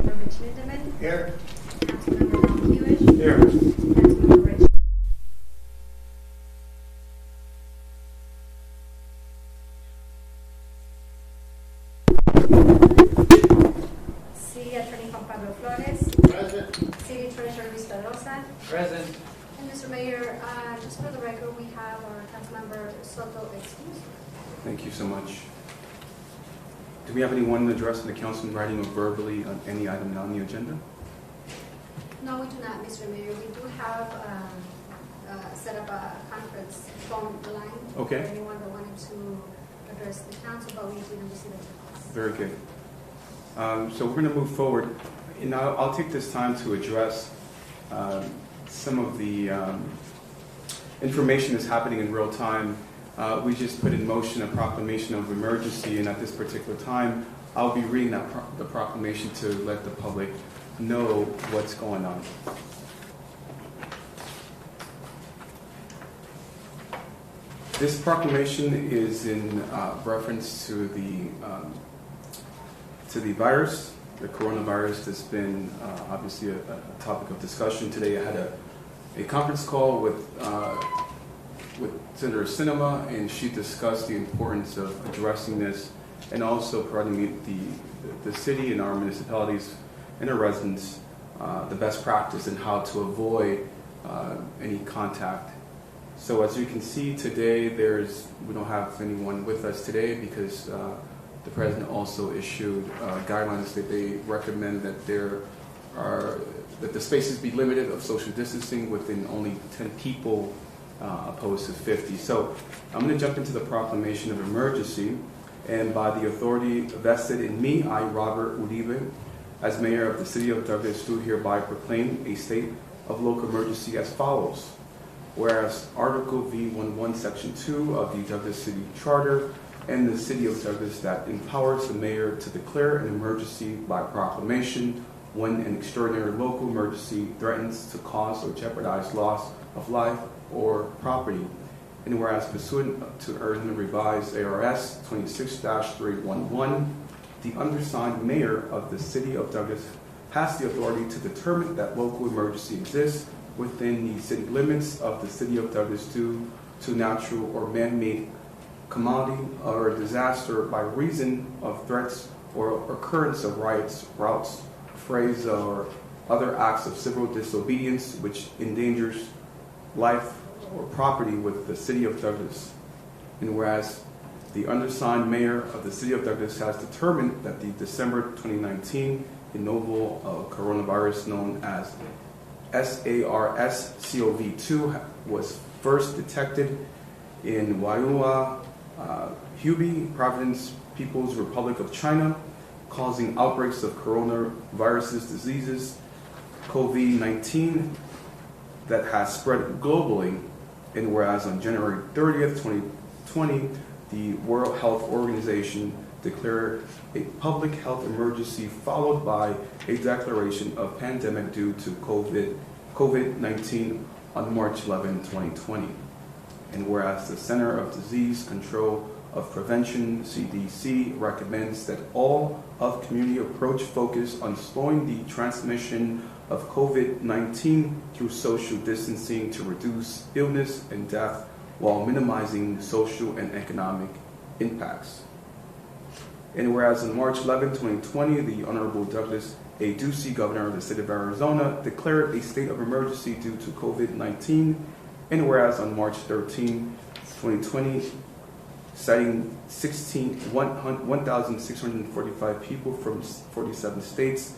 Councilmember Mitch Lindemann. Here. Councilmember Don Hewish. Here. Councilmember Rich. City Attorney Juan Pablo Flores. Present. City Treasurer Luis Pedrosa. Present. And Mr. Mayor, just for the record, we have our Councilmember Soto excused. Thank you so much. Do we have anyone addressing the council in writing or verbally on any item now on the agenda? No, we do not, Mr. Mayor. We do have set up a conference phone line Okay. for anyone that wanted to address the council, but we didn't receive a request. Very good. So we're going to move forward. And I'll take this time to address some of the information that's happening in real time. We just put in motion a proclamation of emergency, and at this particular time, I'll be reading the proclamation to let the public know what's going on. This proclamation is in reference to the virus, the coronavirus that's been obviously a topic of discussion. Today I had a conference call with Senator Sinema, and she discussed the importance of addressing this and also providing the city and our municipalities and our residents the best practice in how to avoid any contact. So as you can see today, we don't have anyone with us today because the President also issued guidelines that they recommend that that the spaces be limited of social distancing within only 10 people opposed to 50. So I'm going to jump into the proclamation of emergency, and by the authority vested in me, I, Robert Uribe, as mayor of the city of Douglas, do hereby proclaim a state of local emergency as follows. Whereas Article V11, Section 2 of the Douglas City Charter and the City of Douglas that empowers the mayor to declare an emergency by proclamation when an extraordinary local emergency threatens to cause or jeopardize loss of life or property. And whereas pursuant to urgent revised ARS 26-311, the undersigned mayor of the City of Douglas has the authority to determine that local emergency exists within the city limits of the City of Douglas due to natural or man-made calamity or disaster by reason of threats or occurrence of riots, routes, frays, or other acts of civil disobedience which endangers life or property with the City of Douglas. And whereas the undersigned mayor of the City of Douglas has determined that the December 2019 novel coronavirus known as SARS-CoV-2 was first detected in Waiua, Hubei Province, People's Republic of China, causing outbreaks of coronaviruses diseases, COVID-19, that has spread globally. And whereas on January 30th, 2020, the World Health Organization declared a public health emergency followed by a declaration of pandemic due to COVID-19 on March 11, 2020. And whereas the Center of Disease Control of Prevention, CDC, recommends that all of community approach focus on slowing the transmission of COVID-19 through social distancing to reduce illness and death while minimizing social and economic impacts. And whereas on March 11, 2020, the Honorable Douglas A. Ducey, Governor of the State of Arizona, declared a state of emergency due to COVID-19. And whereas on March 13, 2020, citing 1,645 people from 47 states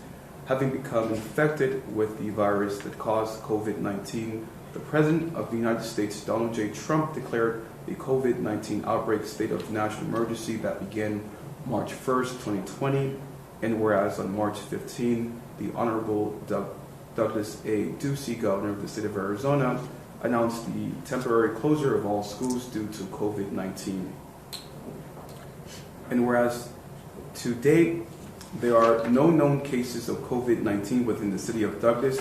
having become infected with the virus that caused COVID-19, the President of the United States, Donald J. Trump, declared a COVID-19 outbreak state of national emergency that began March 1st, 2020. And whereas on March 15, the Honorable Douglas A. Ducey, Governor of the State of Arizona, announced the temporary closure of all schools due to COVID-19. And whereas to date, there are no known cases of COVID-19 within the City of Douglas,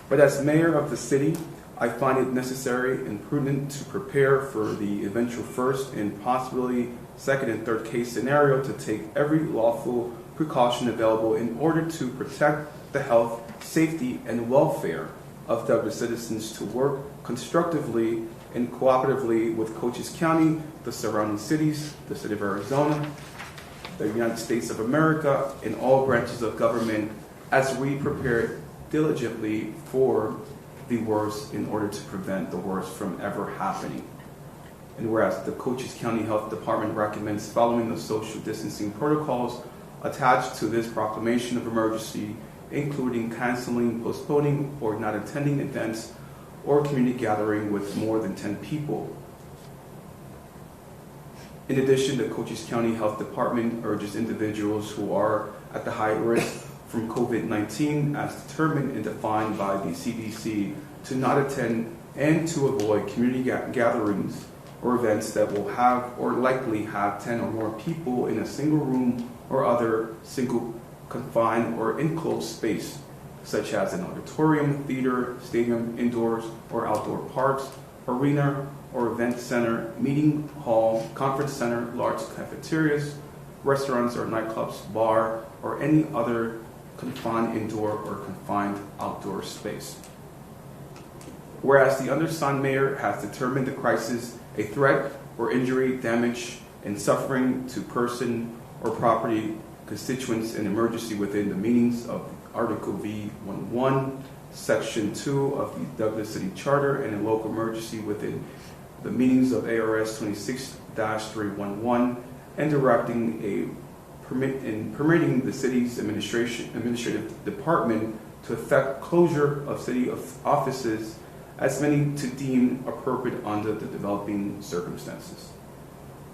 but as mayor of the city, I find it necessary and prudent to prepare for the eventual first and possibly second and third case scenario to take every lawful precaution available in order to protect the health, safety, and welfare of Douglas citizens to work constructively and cooperatively with Cochise County, the surrounding cities, the city of Arizona, the United States of America, and all branches of government as we prepare diligently for the worst in order to prevent the worst from ever happening. And whereas the Cochise County Health Department recommends following the social distancing protocols attached to this proclamation of emergency, including canceling, postponing, or not attending events or community gathering with more than 10 people. In addition, the Cochise County Health Department urges individuals who are at the high risk from COVID-19 as determined and defined by the CDC to not attend and to avoid community gatherings or events that will have or likely have 10 or more people in a single room or other single confined or enclosed space, such as an auditorium, theater, stadium, indoors or outdoor parks, arena or event center, meeting hall, conference center, large cafeterias, restaurants or nightclubs, bar, or any other confined indoor or confined outdoor space. Whereas the undersigned mayor has determined the crisis a threat or injury, damage, and suffering to person or property, constituents, and emergency within the meanings of Article V11, Section 2 of the Douglas City Charter, and a local emergency within the meanings of ARS 26-311, and directing permitting the city's administrative department to effect closure of city offices as many to deem appropriate under the developing circumstances.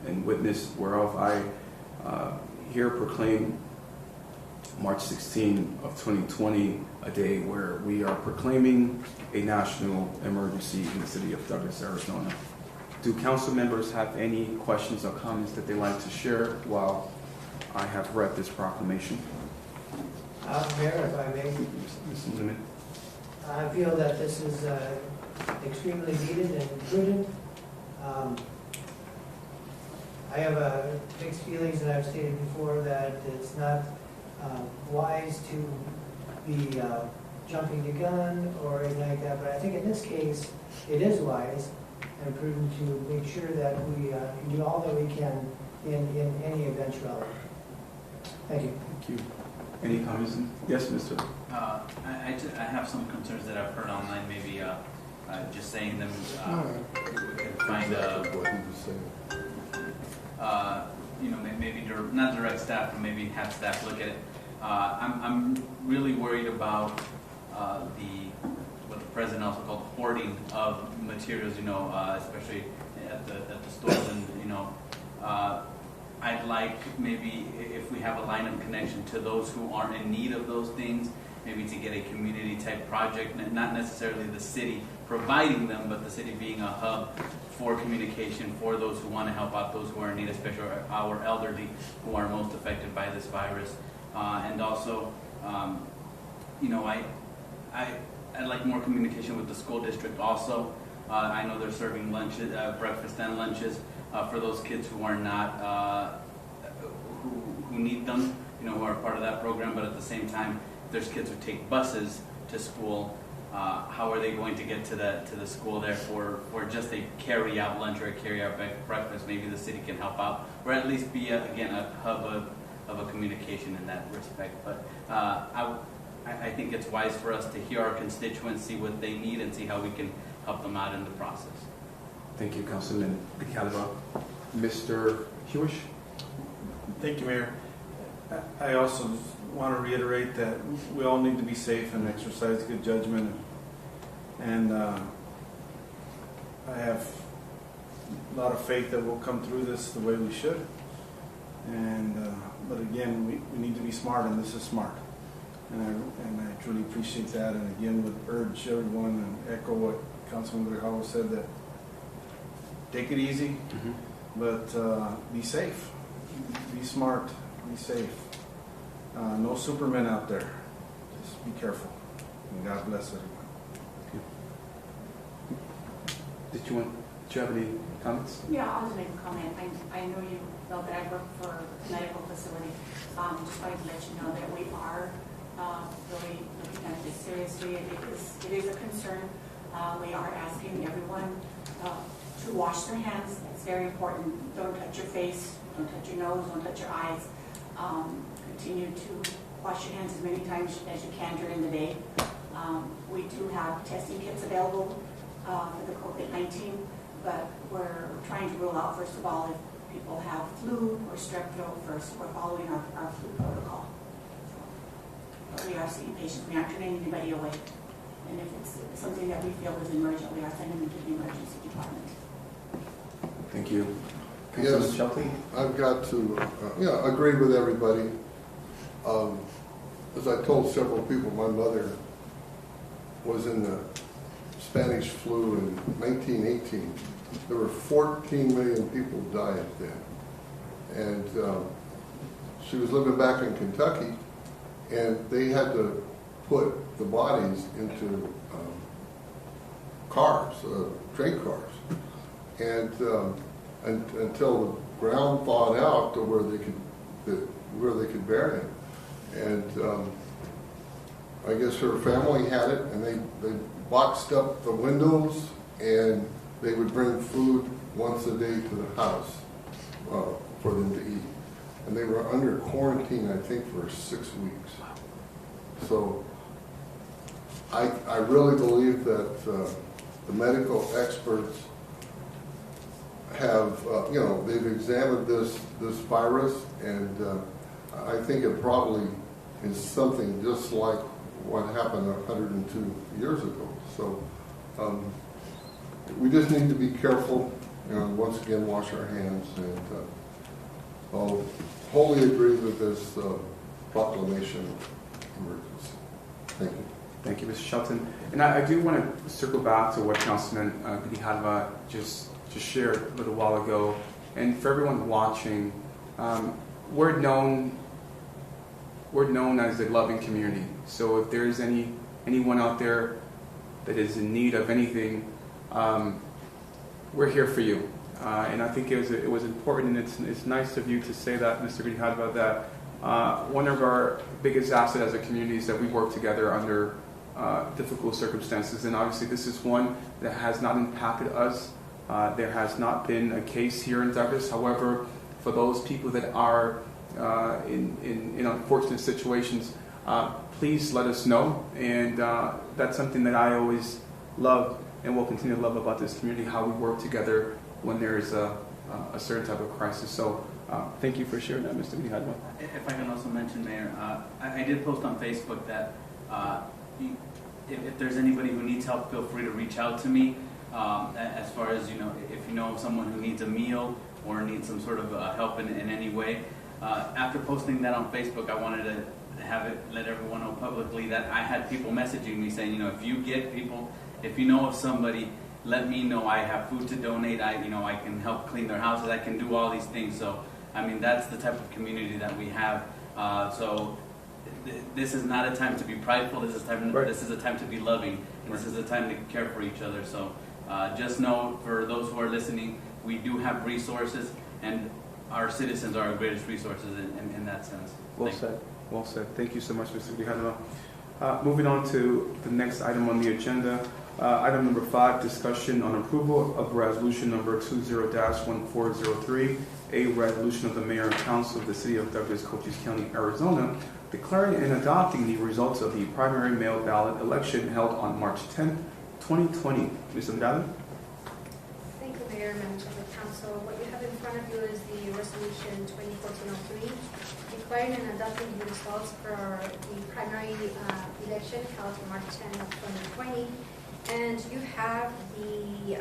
And witness whereof I here proclaim March 16 of 2020 a day where we are proclaiming a national emergency in the city of Douglas, Arizona. Do council members have any questions or comments that they'd like to share while I have read this proclamation? Mayor, if I may, Mr. Limit. I feel that this is extremely needed and prudent. I have mixed feelings, and I've stated before that it's not wise to be jumping the gun or anything like that, but I think in this case it is wise and prudent to make sure that we do all that we can in any eventuality. Thank you. Thank you. Any comments? Yes, Mr. I have some concerns that I've heard online, maybe just saying them, we can find maybe not direct staff, but maybe have staff look at it. I'm really worried about what the president also called hoarding of materials, especially at the stores, and I'd like maybe if we have a line of connection to those who are in need of those things, maybe to get a community type project, not necessarily the city providing them, but the city being a hub for communication for those who want to help out those who are in need, especially our elderly who are most affected by this virus. And also, I'd like more communication with the school district also. I know they're serving lunches, breakfast and lunches for those kids who are not, who need them, who are part of that program, but at the same time, there's kids who take buses to school. How are they going to get to the school there for just a carry-out lunch or a carry-out breakfast? Maybe the city can help out, or at least be, again, a hub of a communication in that respect. But I think it's wise for us to hear our constituents, see what they need, and see how we can help them out in the process. Thank you, Councilman DeCalva. Mr. Hewish? Thank you, Mayor. I also want to reiterate that we all need to be safe and exercise good judgment. And I have a lot of faith that we'll come through this the way we should. And but again, we need to be smart, and this is smart. And I truly appreciate that. And again, would urge everyone and echo what Councilman Grijalva said, that take it easy, but be safe, be smart, be safe. No Superman out there. Just be careful. And God bless everyone. Do you have any comments? Yeah, I'll just make a comment. I know you know that I work for a medical facility. Just wanted to let you know that we are really looking at this seriously. It is a concern. We are asking everyone to wash their hands. It's very important. Don't touch your face, don't touch your nose, don't touch your eyes. Continue to wash your hands as many times as you can during the day. We do have testing kits available for the COVID-19, but we're trying to rule out, first of all, if people have flu or strep throat first. We're following our flu protocol. So, we are seeing patients. We aren't turning anybody away. And if it's something that we feel is emergent, we are sending them to the emergency department. Thank you. Yes, Shelton? I've got to agree with everybody. As I told several people, my mother was in the Spanish flu in 1918. There were 14 million people died then. And she was living back in Kentucky, and they had to put the bodies into cars, train cars. And until the ground thawed out to where they could bury him. And I guess her family had it, and they boxed up the windows, and they would bring food once a day to the house for them to eat. And they were under quarantine, I think, for 6 weeks. So I really believe that the medical experts have, they've examined this virus, and I think it probably is something just like what happened 102 years ago. So we just need to be careful, once again, wash our hands, and I'll wholly agree with this proclamation emergency. Thank you. Thank you, Mr. Shelton. And I do want to circle back to what Councilman Grijalva just shared a little while ago. And for everyone watching, we're known as a loving community. So if there's anyone out there that is in need of anything, we're here for you. And I think it was important, and it's nice of you to say that, Mr. Grijalva, that one of our biggest assets as a community is that we work together under difficult circumstances. And obviously this is one that has not impacted us. There has not been a case here in Douglas. However, for those people that are in unfortunate situations, please let us know. And that's something that I always love and will continue to love about this community, how we work together when there's a certain type of crisis. So thank you for sharing that, Mr. Grijalva. If I can also mention, Mayor, I did post on Facebook that if there's anybody who needs help, feel free to reach out to me. As far as, if you know of someone who needs a meal or needs some sort of help in any way. After posting that on Facebook, I wanted to let everyone know publicly that I had people messaging me saying, if you know of somebody, let me know. I have food to donate. I can help clean their houses. I can do all these things. So, that's the type of community that we have. This is not a time to be prideful. This is a time to be loving. And this is a time to care for each other. So, just know, for those who are listening, we do have resources, and our citizens are our greatest resources in that sense. Well said. Well said. Thank you so much, Mr. Grijalva. Moving on to the next item on the agenda. Item number 5, discussion on approval of resolution number 20-1403, a resolution of the Mayor and Council of the City of Douglas, Cochise County, Arizona, declaring and adopting the results of the primary mail ballot election held on March 10th, 2020. Ms. Andrade? Thank you, Mayor, members of the council. What you have in front of you is the resolution 2014-03, declaring and adopting the results for the primary election held on March 10th of 2020. And you have the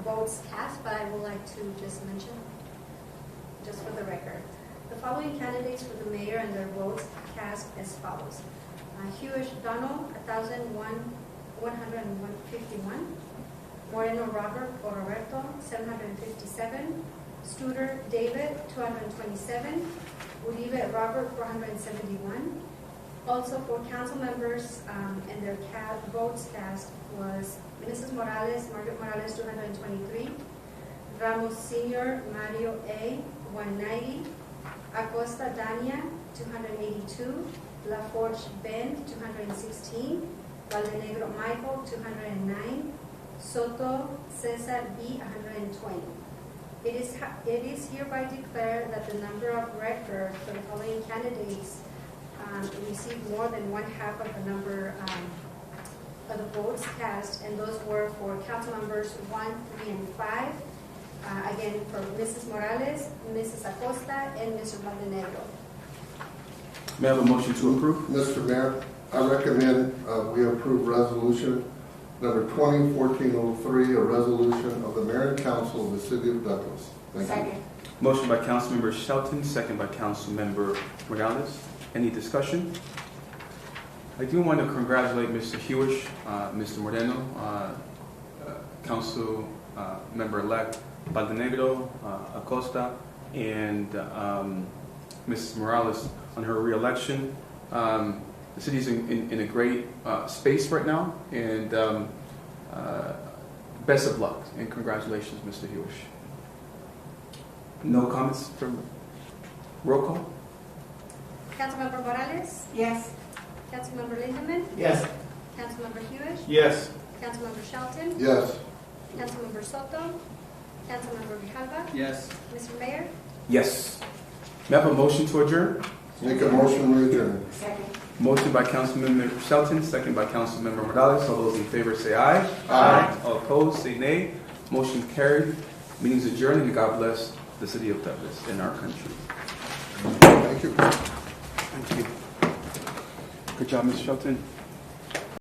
votes cast, but I would like to just mention, just for the record, the following candidates for the mayor and their votes cast as follows. Hewish Donald, 1,151. Moreno Robert or Roberto, 757. Studer David, 227. Uribe Robert, 471. Also for council members and their votes cast was Mrs. Margaret Morales, 223. Ramos Sr. Mario A., 190. Acosta Dania, 282. La Forge Ben, 216. Valdenegro Michael, 209. Soto Cesar B, 120. It is hereby declared that the number of records for the following candidates received more than one half of the number of the votes cast, and those were for council members 1, 3, and 5. Again, for Mrs. Morales, Mrs. Acosta, and Mr. Valdenegro. May I have a motion to approve? Mr. Mayor, I recommend we approve resolution number 2014-03, a resolution of the Mayor and Council of the City of Douglas. Thank you. Second. Motion by Councilmember Shelton, second by Councilmember Morales. Any discussion? I do want to congratulate Mr. Hewish, Mr. Moreno, Council Member-elect Valdenegro, Acosta, and Mrs. Morales on her re-election. The city is in a great space right now, and best of luck and congratulations, Mr. Hewish. No comments from roll call? Councilmember Morales? Yes. Councilmember Lindemann? Yes. Councilmember Hewish? Yes. Councilmember Shelton? Yes. Councilmember Soto? Councilmember Grijalva? Yes. Mr. Mayor? Yes. May I have a motion to adjourn? Make a motion to adjourn. Second. Motion by Councilmember Shelton, second by Councilmember Morales. All those in favor say aye. Aye. All opposed say nay. Motion carried. Meeting's adjourned, and God bless the city of Douglas and our country. Thank you. Thank you. Good job, Ms. Shelton.